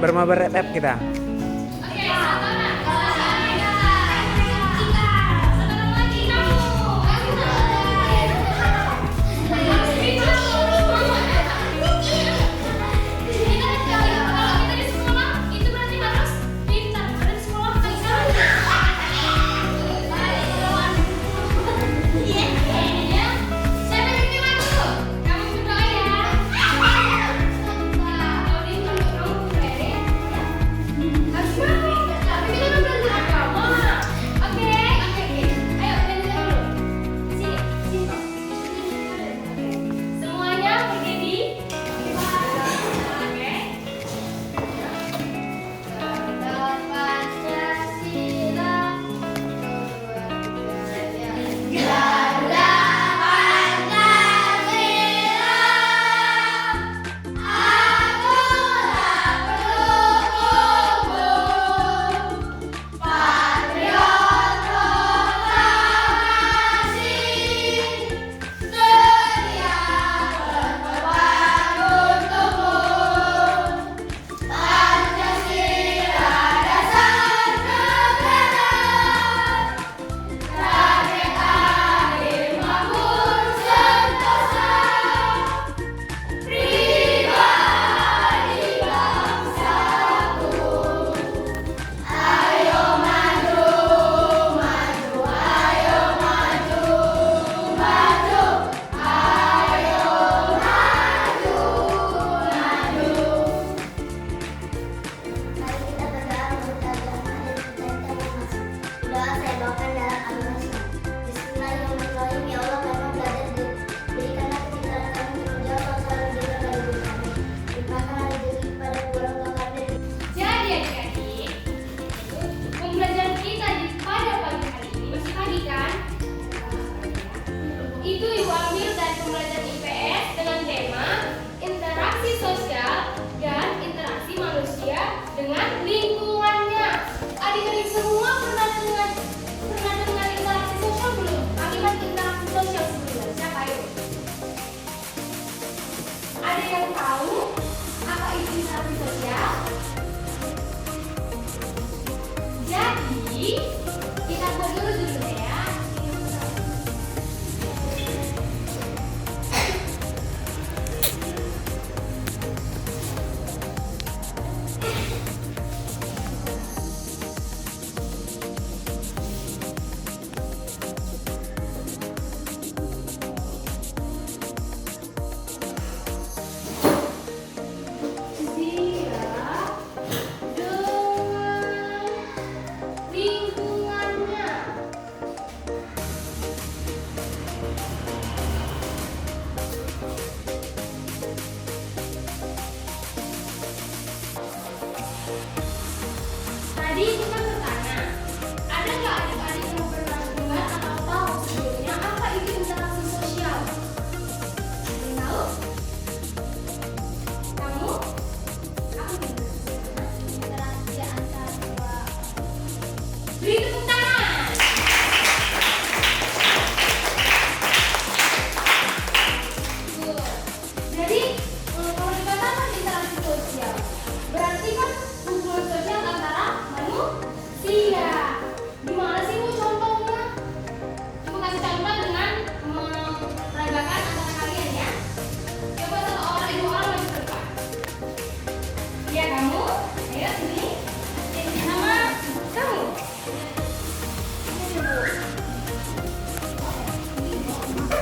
Berma berep kita.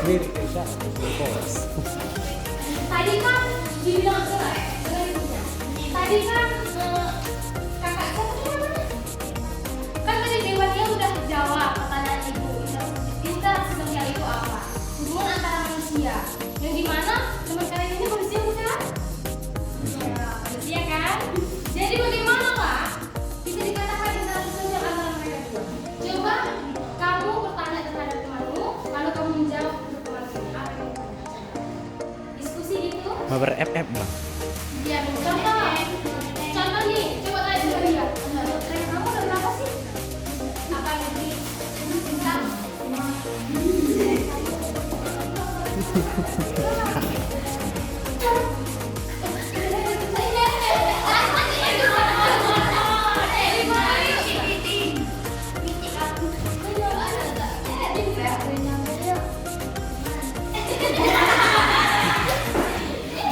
Mirip Isya, bos. Tadi kan dibilang cerai, cerai ibunya. Tadi kan kakak siapa namanya? Kan tadi Dewannya udah jawab pertanyaan ibu. Interaksi sosial itu apa? Hubungan antara manusia. Yang dimana teman kalian ini manusia bukan? Ya, manusia kan? Jadi bagaimana lah bisa dikatakan interaksi sosial antara mereka berdua? Coba kamu bertanya terhadap temanmu, lalu kamu menjawab untuk temanmu. Apa yang kamu tanyakan? Diskusi gitu? Mabar FF bang. Iya, contoh nih, coba tanya sama dia. Tanya kamu udah berapa sih? Apa yang cinta?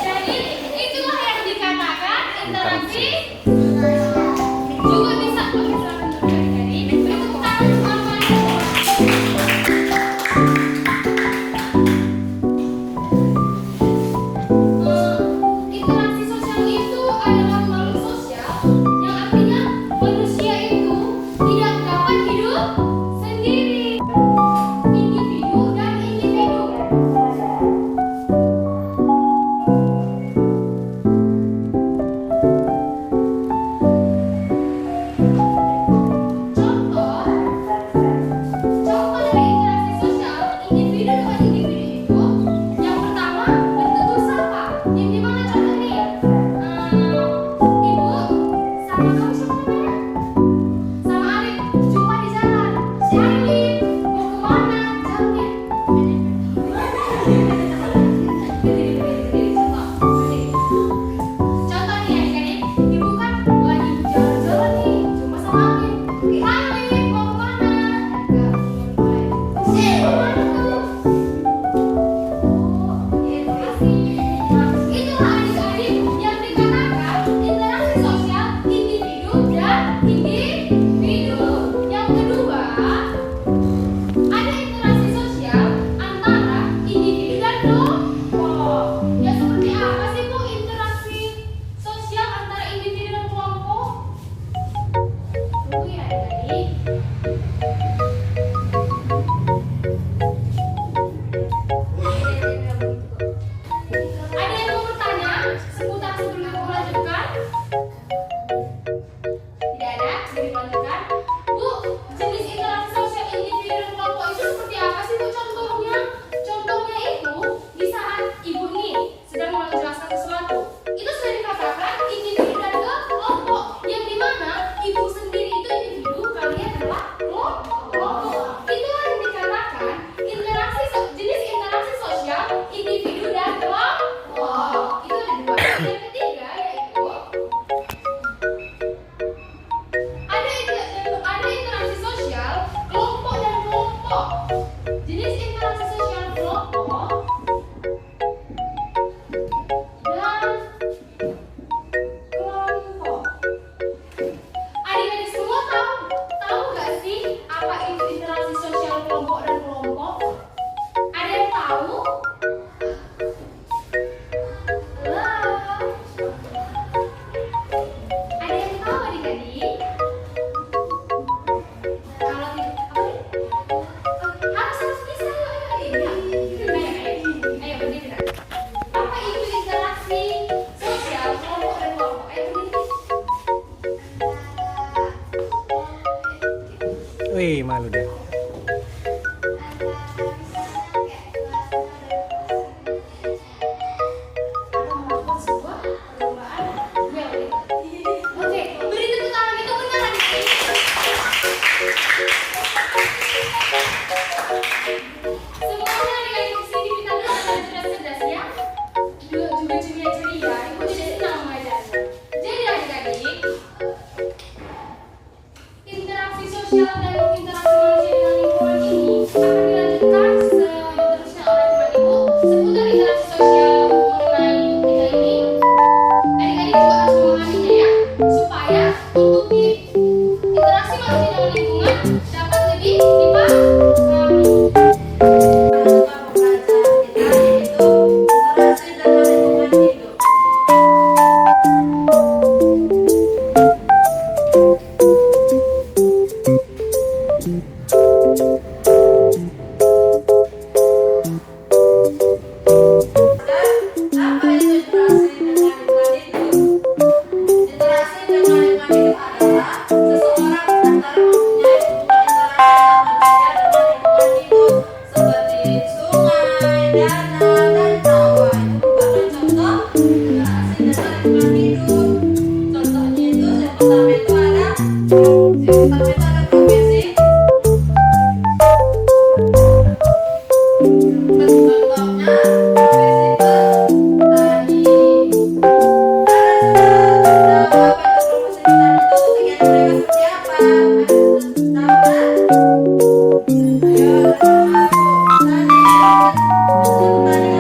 Jadi itulah yang dikatakan interaksi. Juga bisa pakai serangan dari bentuk tangan teman-teman. Interaksi sosial itu adalah makhluk sosial yang artinya manusia itu tidak dapat hidup sendiri. Individu dan individu. Contoh dari interaksi sosial individu dengan individu itu, yang pertama bertegur sapa. Yang dimana contoh nih? Ibu sama kamu siapa namanya? Sama Arif jumpa di jalan. Si Arif mau kemana? Jalannya. Contoh nih adik-adik, ibu kan lagi jalan-jalan nih, jumpa sama Arif. Hai Arif, mau kemana? Kemana tuh? Nah, itulah adik-adik yang dikatakan interaksi sosial individu dan individu. Yang kedua, ada interaksi sosial antara individu dan kelompok. Ya seperti apa sih Bu interaksi sosial antara individu dan kelompok? Tunggu ya adik-adik. Ada yang mau bertanya seputar sebelum aku melanjutkan? Tidak ada? Jadi melanjutkan. Bu, jenis interaksi sosial individu dan kelompok itu seperti apa sih Bu contohnya? Contohnya itu di saat ibu nih sedang menjelaskan sesuatu. Itu sudah dikatakan individu dan kelompok. Yang dimana ibu sendiri itu individu, kalian adalah kelompok. Itulah yang dikatakan jenis interaksi sosial individu dan kelompok. Itu ada dua. Yang ketiga yaitu ada interaksi sosial kelompok dan kelompok. Jenis interaksi sosial kelompok dan kelompok. Adik-adik semua tahu nggak sih apa itu interaksi sosial kelompok dan kelompok? Ada yang tahu? Halo? Ada yang tahu adik-adik? Kalau tidak, harus bisa yuk adik-adik. Ayo berdiri. Apa itu interaksi sosial kelompok dan kelompok? Ayo berdiri. Wih, malu deh. Atau melakukan sebuah perlombaan. Ya, oke, beri tepuk tangan itu benar adik-adik. Semuanya adik-adik di sini kita lihat ada cerdas-cerdas ya. Juga ceria-ceria. Ibu tidak senang mengajarnya. Jadi adik-adik, interaksi sosial dan interaksi manusia dengan lingkungan ini akan dilanjutkan seterusnya oleh teman ibu seputar interaksi sosial mengenai kita ini. Adik-adik juga harus memahaminya ya, supaya untuk interaksi manusia dengan lingkungan dapat lebih dipahami. dan Hawa. Itu merupakan contoh asli dasar lingkungan hidup. Contohnya itu yang pertama itu ada profesi. Contohnya profesi petani. Ada juga tanggung jawab untuk profesi petani itu kegiatan mereka seperti apa? Ayo, sama Bu. Petani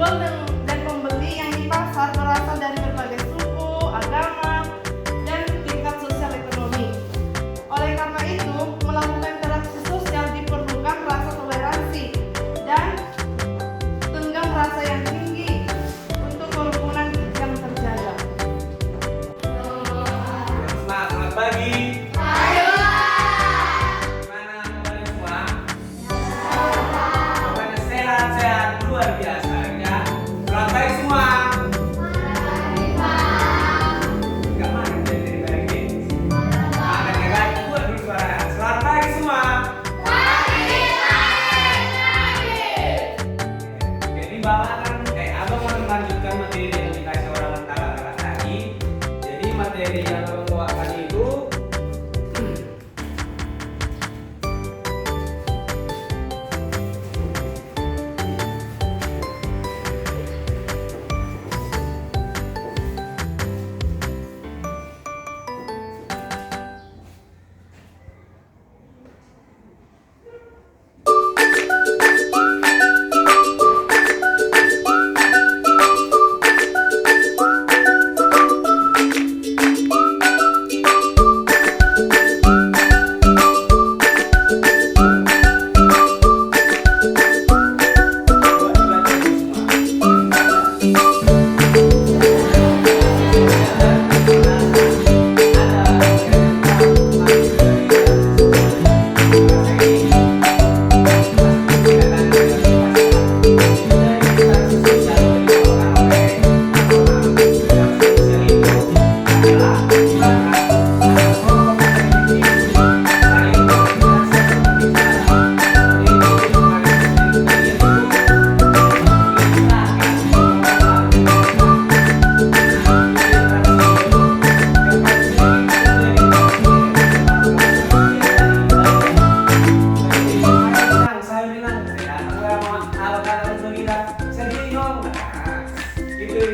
penjual dan pembeli yang di pasar berasal dari berbagai suku, agama, dan tingkat sosial ekonomi. Oleh karena itu, melakukan interaksi sosial diperlukan rasa toleransi dan tenggang rasa yang tinggi untuk kerukunan yang terjaga. Selamat pagi. Gimana kabarnya semua? Pokoknya sehat-sehat luar biasa ya. Selamat pagi semua. Enggak mana dari pagi. Ada yang lagi buat di suara. Selamat pagi semua. Jadi abang mau melanjutkan materi yang dikasih orang mentara kelas tadi. Jadi materi yang abang bawakan itu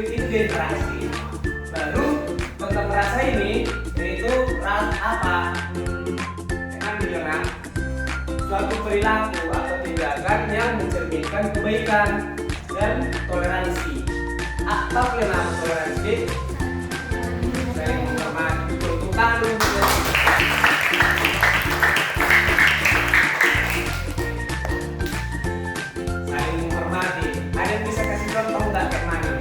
itu generasi. Baru tentang rasa ini yaitu apa? Yang bilang suatu perilaku atau tindakan yang mencerminkan kebaikan dan toleransi. Apa yang toleransi? Saling menghormati, untuk tangan. Saling menghormati. Ada yang bisa kasih contoh nggak kayak mana?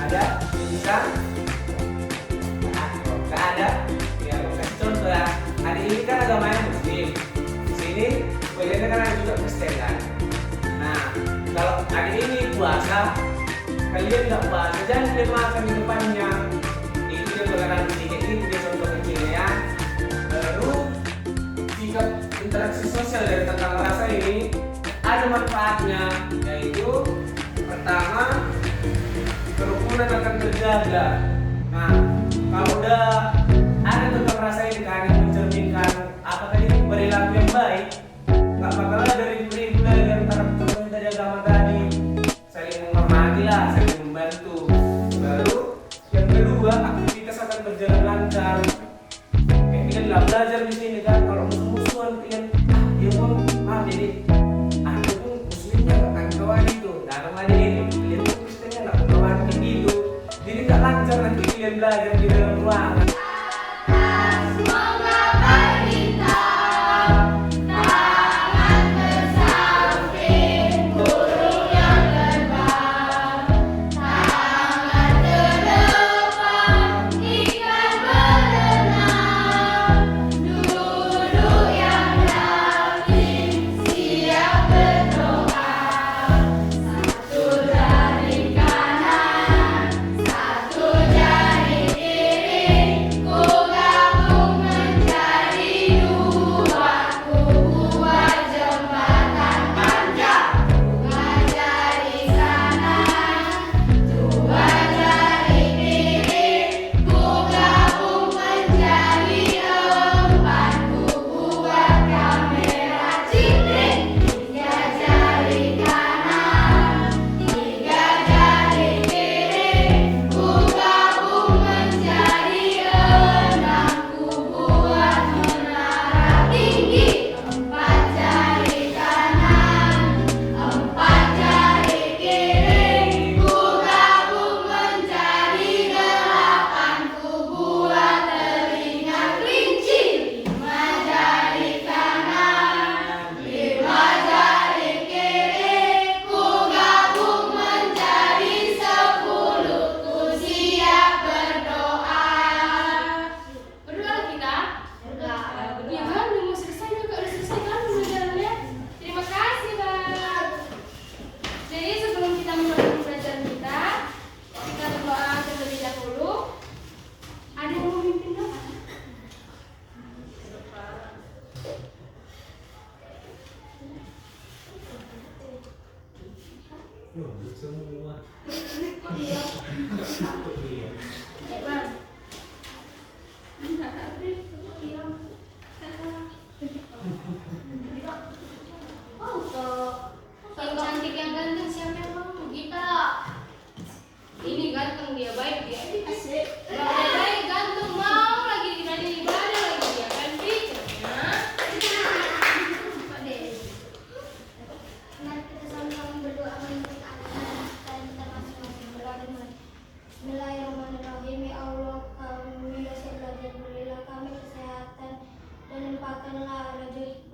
Ada yang bisa? Nggak ada? Ya, aku kasih contoh ya. Hari ini kan agamanya Muslim. Di sini sebenarnya kan ada juga Kristen kan. Nah, kalau hari ini puasa, kalian tidak puasa, jangan kalian makan di depannya. Itu dia toleransi, itu dia contoh kecilnya ya. Baru sikap interaksi sosial dari tentang rasa ini ada manfaatnya, yaitu pertama, kerukunan akan terjaga. Nah, kalau udah ada tentang rasa ini kan yang mencerminkan apa tadi perilaku yang baik, nggak bakal ada ribut-ribut dari antara pemerintah dan agama tadi. Saling menghormati lah, saling membantu. Baru yang kedua, aktivitas akan berjalan lancar. Kayak kalian nggak belajar di sini kan, kalau musuh-musuhan kalian, ya bang, maaf jadi, aku pun muslimnya nggak akan kawan itu. Nah, kemana ini? Kalian pun Kristennya nggak akan kawan gitu. Jadi nggak lancar nanti kalian belajar di dalam ruangan. Satu jari kanan, satu jari kiri. Nunduk semua. Iya. Iya. Ya, Bang. Iya. Oh, toh. Yang cantik yang ganteng siapa yang mau? Gita. Ini ganteng dia, baik dia. Asik. Baik ganteng mau lagi rajin ibadah lagi dia kan pikirnya. Mari kita sama-sama berdoa menyebut Allah dan kita masing-masing berdoa. Bismillahirrahmanirrahim. Ya Allah, kami berilah kami kesehatan dan limpahkanlah rezeki